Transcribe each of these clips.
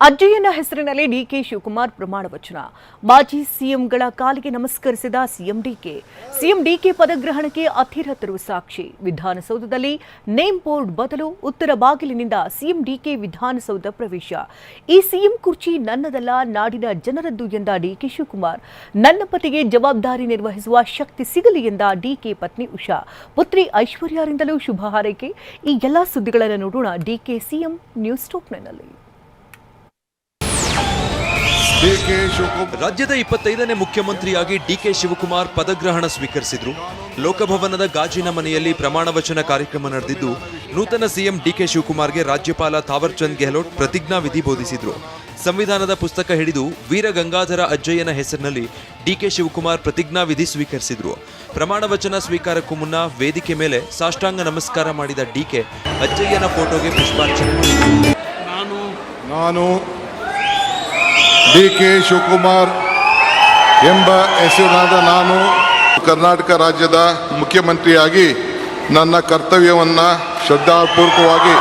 ಅಜ್ಜಯ್ಯನ ಹೆಸರಿನಲ್ಲಿ ಡಿಕೆ ಶಿವಕುಮಾರ್ ಪ್ರಮಾಣ ವಚನ. ಮಾಜಿ ಸಿಎಂಗಳ ಕಾಲಿಗೆ ನಮಸ್ಕರಿಸಿದ ಸಿಎಂ ಡಿಕೆ ಪದಗ್ರಹಣಕ್ಕೆ ಅತಿರಥರು ಸಾಕ್ಷಿ. ವಿಧಾನಸೌಧದಲ್ಲಿ ನೇಮ್ ಬೋರ್ಡ್ ಬದಲು ಉತ್ತರ ಬಾಗಿಲಿನಿಂದ ಸಿಎಂ ಡಿಕೆ ವಿಧಾನಸೌಧ ಪ್ರವೇಶ. ಈ ಸಿಎಂ ಕುರ್ಚಿ ನನ್ನದಲ್ಲ, ನಾಡಿನ ಜನರದ್ದು ಎಂದ ಡಿಕೆ ಶಿವಕುಮಾರ್. ನನ್ನ ಪತಿಗೆ ಜವಾಬ್ದಾರಿ ನಿರ್ವಹಿಸುವ ಶಕ್ತಿ ಸಿಗಲಿ ಎಂದ ಡಿಕೆ ಪತ್ನಿ ಉಷಾ. ಪುತ್ರಿ ಐಶ್ವರ್ಯರಿಂದಲೂ ಶುಭ ಹಾರೈಕೆ. ಈ ಎಲ್ಲಾ ಸುದ್ದಿಗಳನ್ನು ನೋಡೋಣ ಡಿಕೆ ಸಿಎಂ ನ್ಯೂಸ್ ಟಾಪ್ನಲ್ಲಿ. ರಾಜ್ಯದ 25ನೇ ಮುಖ್ಯಮಂತ್ರಿಯಾಗಿ ಡಿಕೆ ಶಿವಕುಮಾರ್ ಪದಗ್ರಹಣ ಸ್ವೀಕರಿಸಿದ್ರು. ಲೋಕಭವನದ ಗಾಜಿನ ಮನೆಯಲ್ಲಿ ಪ್ರಮಾಣ ವಚನ ಕಾರ್ಯಕ್ರಮ ನಡೆದಿದ್ದು, ನೂತನ ಸಿಎಂ ಡಿಕೆ ಶಿವಕುಮಾರ್ಗೆ ರಾಜ್ಯಪಾಲ ಥಾವರ್ ಚಂದ್ ಗೆಹ್ಲೋಟ್ ಪ್ರತಿಜ್ಞಾ ವಿಧಿ ಬೋಧಿಸಿದ್ರು. ಸಂವಿಧಾನದ ಪುಸ್ತಕ ಹಿಡಿದು ವೀರ ಗಂಗಾಧರ ಅಜ್ಜಯ್ಯನ ಹೆಸರಿನಲ್ಲಿ ಡಿಕೆ ಶಿವಕುಮಾರ್ ಪ್ರತಿಜ್ಞಾ ವಿಧಿ ಸ್ವೀಕರಿಸಿದ್ರು. ಪ್ರಮಾಣ ವಚನ ಸ್ವೀಕಾರಕ್ಕೂ ಮುನ್ನ ವೇದಿಕೆ ಮೇಲೆ ಸಾಷ್ಟಾಂಗ ನಮಸ್ಕಾರ ಮಾಡಿದ ಡಿಕೆ ಅಜ್ಜಯ್ಯನ ಫೋಟೋಗೆ ಪುಷ್ಪಾರ್ಚನೆ ಮಾಡಿದರು. ನಾನು ಡಿಕೆ ಶಿವಕುಮಾರ್ ಎಂಬ ಹೆಸರಿನಾದ ನಾನು ಕರ್ನಾಟಕ ರಾಜ್ಯದ ಮುಖ್ಯಮಂತ್ರಿಯಾಗಿ ನನ್ನ ಕರ್ತವ್ಯವನ್ನು ಶ್ರದ್ಧಾಪೂರ್ವಕವಾಗಿ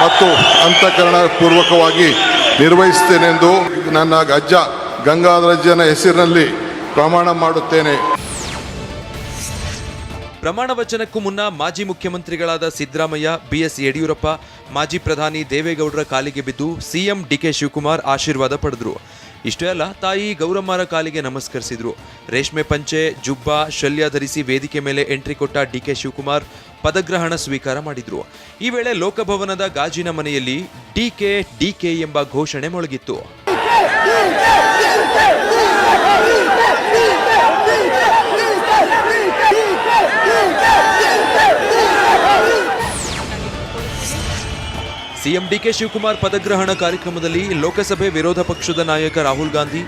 ಮತ್ತು ಅಂತಃಕರಣಪೂರ್ವಕವಾಗಿ ನಿರ್ವಹಿಸುತ್ತೇನೆಂದು ನನ್ನ ಅಜ್ಜ ಗಂಗಾಧರಜ್ಜನ ಹೆಸರಿನಲ್ಲಿ ಪ್ರಮಾಣ ಮಾಡುತ್ತೇನೆ. ಪ್ರಮಾಣ ವಚನಕ್ಕೂ ಮುನ್ನ ಮಾಜಿ ಮುಖ್ಯಮಂತ್ರಿಗಳಾದ ಸಿದ್ದರಾಮಯ್ಯ, ಬಿಎಸ್ ಯಡಿಯೂರಪ್ಪ, ಮಾಜಿ ಪ್ರಧಾನಿ ದೇವೇಗೌಡರ ಕಾಲಿಗೆ ಬಿದ್ದು ಸಿಎಂ ಡಿಕೆ ಶಿವಕುಮಾರ್ ಆಶೀರ್ವಾದ ಪಡೆದರು. ಇಷ್ಟೇ ಅಲ್ಲ, ತಾಯಿ ಗೌರಮ್ಮರ ಕಾಲಿಗೆ ನಮಸ್ಕರಿಸಿದ್ರು. ರೇಷ್ಮೆ ಪಂಚೆ, ಜುಬ್ಬಾ, ಶಲ್ಯ ಧರಿಸಿ ವೇದಿಕೆ ಮೇಲೆ ಎಂಟ್ರಿ ಕೊಟ್ಟ ಡಿಕೆ ಶಿವಕುಮಾರ್ ಪದಗ್ರಹಣ ಸ್ವೀಕಾರ ಮಾಡಿದ್ರು. ಈ ವೇಳೆ ಲೋಕಭವನದ ಗಾಜಿನ ಮನೆಯಲ್ಲಿ ಡಿಕೆ ಎಂಬ ಘೋಷಣೆ ಮೊಳಗಿತ್ತು. ಸಿಎಂ ಡಿಕೆ ಶಿವಕುಮಾರ್ ಪದಗ್ರಹಣ ಕಾರ್ಯಕ್ರಮದಲ್ಲಿ ಲೋಕಸಭೆ ವಿರೋಧ ಪಕ್ಷದ ನಾಯಕ ರಾಹುಲ್ ಗಾಂಧಿ,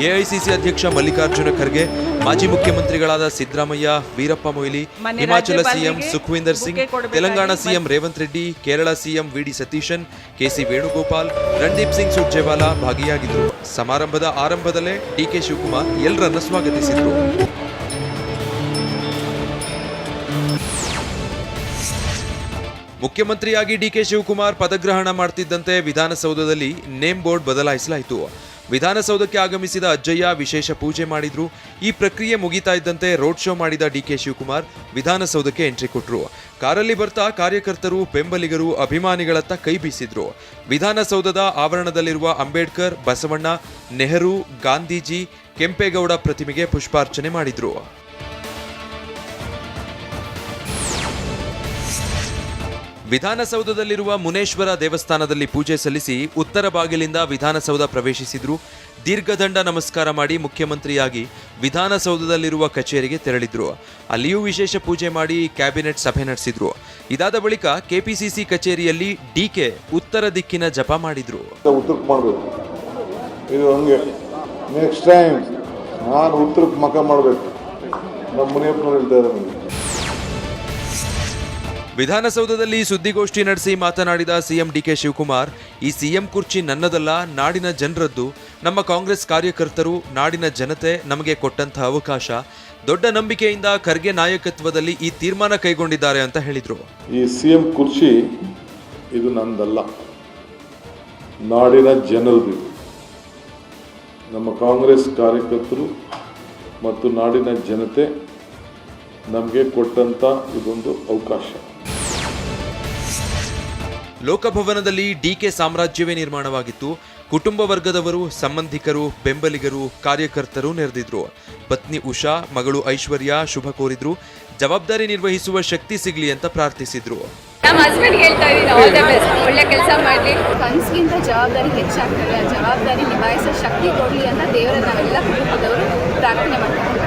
ಎಐಸಿಸಿ ಅಧ್ಯಕ್ಷ ಮಲ್ಲಿಕಾರ್ಜುನ ಖರ್ಗೆ, ಮಾಜಿ ಮುಖ್ಯಮಂತ್ರಿಗಳಾದ Siddaramaiah, Veerappa Moily, Himachal CM Sukhvinder Singh, Telangana CM Revanth Reddy, Kerala CM VD Satheesan, KC Venugopal, Randeep Singh Surjewala ಭಾಗಿಯಾಗಿದ್ದರು. ಸಮಾರಂಭದ ಆರಂಭದಲ್ಲೇ ಡಿಕೆ ಶಿವಕುಮಾರ್ ಎಲ್ಲರನ್ನ ಸ್ವಾಗತಿಸಿದರು. ಮುಖ್ಯಮಂತ್ರಿಯಾಗಿ ಡಿಕೆ ಶಿವಕುಮಾರ್ ಪದಗ್ರಹಣ ಮಾಡ್ತಿದ್ದಂತೆ ವಿಧಾನಸೌಧದಲ್ಲಿ ನೇಮ್ ಬೋರ್ಡ್ ಬದಲಾಯಿಸಲಾಯಿತು. ವಿಧಾನಸೌಧಕ್ಕೆ ಆಗಮಿಸಿದ ಅಜ್ಜಯ್ಯ ವಿಶೇಷ ಪೂಜೆ ಮಾಡಿದ್ರು. ಈ ಪ್ರಕ್ರಿಯೆ ಮುಗಿತಾ ಇದ್ದಂತೆ ರೋಡ್ ಶೋ ಮಾಡಿದ ಡಿಕೆ ಶಿವಕುಮಾರ್ ವಿಧಾನಸೌಧಕ್ಕೆ ಎಂಟ್ರಿ ಕೊಟ್ಟರು. ಕಾರಲ್ಲಿ ಬರ್ತಾ ಕಾರ್ಯಕರ್ತರು, ಬೆಂಬಲಿಗರು, ಅಭಿಮಾನಿಗಳತ್ತ ಕೈ ಬೀಸಿದ್ರು. ವಿಧಾನಸೌಧದ ಆವರಣದಲ್ಲಿರುವ ಅಂಬೇಡ್ಕರ್, ಬಸವಣ್ಣ, ನೆಹರು, ಗಾಂಧೀಜಿ, ಕೆಂಪೇಗೌಡ ಪ್ರತಿಮೆಗೆ ಪುಷ್ಪಾರ್ಚನೆ ಮಾಡಿದ್ರು. ವಿಧಾನಸೌಧದಲ್ಲಿರುವ ಮುನೇಶ್ವರ ದೇವಸ್ಥಾನದಲ್ಲಿ ಪೂಜೆ ಸಲ್ಲಿಸಿ ಉತ್ತರ ಬಾಗಿಲಿಂದ ವಿಧಾನಸೌಧ ಪ್ರವೇಶಿಸಿದ್ರು. ದೀರ್ಘದಂಡ ನಮಸ್ಕಾರ ಮಾಡಿ ಮುಖ್ಯಮಂತ್ರಿಯಾಗಿ ವಿಧಾನಸೌಧದಲ್ಲಿರುವ ಕಚೇರಿಗೆ ತೆರಳಿದ್ರು. ಅಲ್ಲಿಯೂ ವಿಶೇಷ ಪೂಜೆ ಮಾಡಿ ಕ್ಯಾಬಿನೆಟ್ ಸಭೆ ನಡೆಸಿದ್ರು. ಇದಾದ ಬಳಿಕ ಕೆಪಿಸಿಸಿ ಕಚೇರಿಯಲ್ಲಿ ಡಿಕೆ ಉತ್ತರ ದಿಕ್ಕಿನ ಜಪ ಮಾಡಿದ್ರು. ವಿಧಾನಸೌಧದಲ್ಲಿ ಸುದ್ದಿಗೋಷ್ಠಿ ನಡೆಸಿ ಮಾತನಾಡಿದ ಸಿಎಂ ಡಿಕೆ ಶಿವಕುಮಾರ್, ಈ ಸಿಎಂ ಕುರ್ಚಿ ನನ್ನದಲ್ಲ, ನಾಡಿನ ಜನರದ್ದು. ನಮ್ಮ ಕಾಂಗ್ರೆಸ್ ಕಾರ್ಯಕರ್ತರು, ನಾಡಿನ ಜನತೆ ನಮಗೆ ಕೊಟ್ಟಂತಹ ಅವಕಾಶ. ದೊಡ್ಡ ನಂಬಿಕೆಯಿಂದ ಖರ್ಗೆ ನಾಯಕತ್ವದಲ್ಲಿ ಈ ತೀರ್ಮಾನ ಕೈಗೊಂಡಿದ್ದಾರೆ ಅಂತ ಹೇಳಿದ್ರು. ಈ ಸಿಎಂ ಕುರ್ಚಿ ಇದು ನಂದಲ್ಲ, ನಾಡಿನ ಜನರದ್ದು. ನಮ್ಮ ಕಾಂಗ್ರೆಸ್ ಕಾರ್ಯಕರ್ತರು ಮತ್ತು ನಾಡಿನ ಜನತೆ ನಮಗೆ ಕೊಟ್ಟಂತ ಇದೊಂದು ಅವಕಾಶ. ಲೋಕಭವನದಲ್ಲಿ ಡಿಕೆ ಸಾಮ್ರಾಜ್ಯವೇ ನಿರ್ಮಾಣವಾಗಿತ್ತು. ಕುಟುಂಬ ವರ್ಗದವರು, ಸಂಬಂಧಿಕರು, ಬೆಂಬಲಿಗರು, ಕಾರ್ಯಕರ್ತರು ನೆರೆದಿದ್ರು. ಪತ್ನಿ ಉಷಾ, ಮಗಳು ಐಶ್ವರ್ಯ ಶುಭ ಕೋರಿದ್ರು. ಜವಾಬ್ದಾರಿ ನಿರ್ವಹಿಸುವ ಶಕ್ತಿ ಸಿಗ್ಲಿ ಅಂತ ಪ್ರಾರ್ಥಿಸಿದ್ರು. ನಮ್ಮ ಹಸ್ಬೆಂಡ್ ಹೇಳ್ತಾ ಇದ್ದೀನಿ, ಆಲ್ ದ ಬೆಸ್ಟ್, ಒಳ್ಳೆ ಕೆಲಸ ಮಾಡಲಿ. ಕನಸಿಗಿಂತ ಜವಾಬ್ದಾರಿ ಹೆಚ್ಚಾಗ್ತದೆ, ಆ ಜವಾಬ್ದಾರಿ ನಿಭಾಯಿಸೋ ಶಕ್ತಿ ಕೊಡಲಿ ಅಂತ ದೇವರ ನಾವೆಲ್ಲ ಕುಟುಂಬದವರು ಪ್ರಾರ್ಥನೆ ಮಾಡ್ತೀವಿ.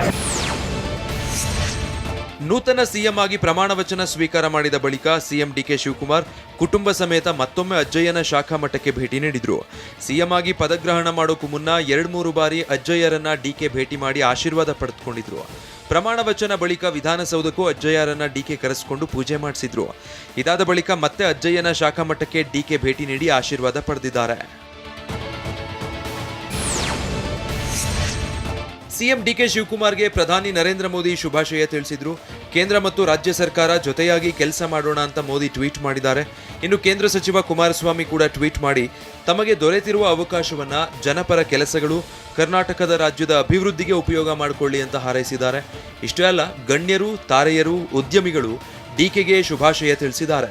ನೂತನ ಸಿಎಂ ಆಗಿ ಪ್ರಮಾಣ ವಚನ ಸ್ವೀಕಾರ ಮಾಡಿದ ಬಳಿಕ ಸಿಎಂ ಡಿಕೆ ಶಿವಕುಮಾರ್ ಕುಟುಂಬ ಸಮೇತ ಮತ್ತೊಮ್ಮೆ ಅಜ್ಜಯ್ಯನ ಶಾಖಾ ಮಠಕ್ಕೆ ಭೇಟಿ ನೀಡಿದ್ರು. ಸಿಎಂ ಆಗಿ ಪದಗ್ರಹಣ ಮಾಡೋಕ್ಕೂ ಮುನ್ನ 2-3 ಬಾರಿ ಅಜ್ಜಯ್ಯರನ್ನ ಡಿಕೆ ಭೇಟಿ ಮಾಡಿ ಆಶೀರ್ವಾದ ಪಡೆದುಕೊಂಡಿದ್ರು. ಪ್ರಮಾಣ ವಚನ ಬಳಿಕ ವಿಧಾನಸೌಧಕ್ಕೂ ಅಜ್ಜಯ್ಯರನ್ನ ಡಿಕೆ ಕರೆಸಿಕೊಂಡು ಪೂಜೆ ಮಾಡಿಸಿದ್ರು. ಇದಾದ ಬಳಿಕ ಮತ್ತೆ ಅಜ್ಜಯ್ಯನ ಶಾಖಾ ಮಠಕ್ಕೆ ಡಿಕೆ ಭೇಟಿ ನೀಡಿ ಆಶೀರ್ವಾದ ಪಡೆದಿದ್ದಾರೆ. ಸಿಎಂ ಡಿಕೆ ಶಿವಕುಮಾರ್ಗೆ ಪ್ರಧಾನಿ ನರೇಂದ್ರ ಮೋದಿ ಶುಭಾಶಯ ತಿಳಿಸಿದ್ರು. ಕೇಂದ್ರ ಮತ್ತು ರಾಜ್ಯ ಸರ್ಕಾರ ಜೊತೆಯಾಗಿ ಕೆಲಸ ಮಾಡೋಣ ಅಂತ ಮೋದಿ ಟ್ವೀಟ್ ಮಾಡಿದ್ದಾರೆ. ಇನ್ನು ಕೇಂದ್ರ ಸಚಿವ ಕುಮಾರಸ್ವಾಮಿ ಕೂಡ ಟ್ವೀಟ್ ಮಾಡಿ ತಮಗೆ ದೊರೆತಿರುವ ಅವಕಾಶವನ್ನ ಜನಪರ ಕೆಲಸಗಳು ಕರ್ನಾಟಕದ ರಾಜ್ಯದ ಅಭಿವೃದ್ಧಿಗೆ ಉಪಯೋಗ ಮಾಡಿಕೊಳ್ಳಿ ಅಂತ ಹಾರೈಸಿದ್ದಾರೆ. ಇಷ್ಟೇ ಅಲ್ಲ, ಗಣ್ಯರು, ತಾರೆಯರು, ಉದ್ಯಮಿಗಳು ಡಿಕೆಗೆ ಶುಭಾಶಯ ತಿಳಿಸಿದ್ದಾರೆ.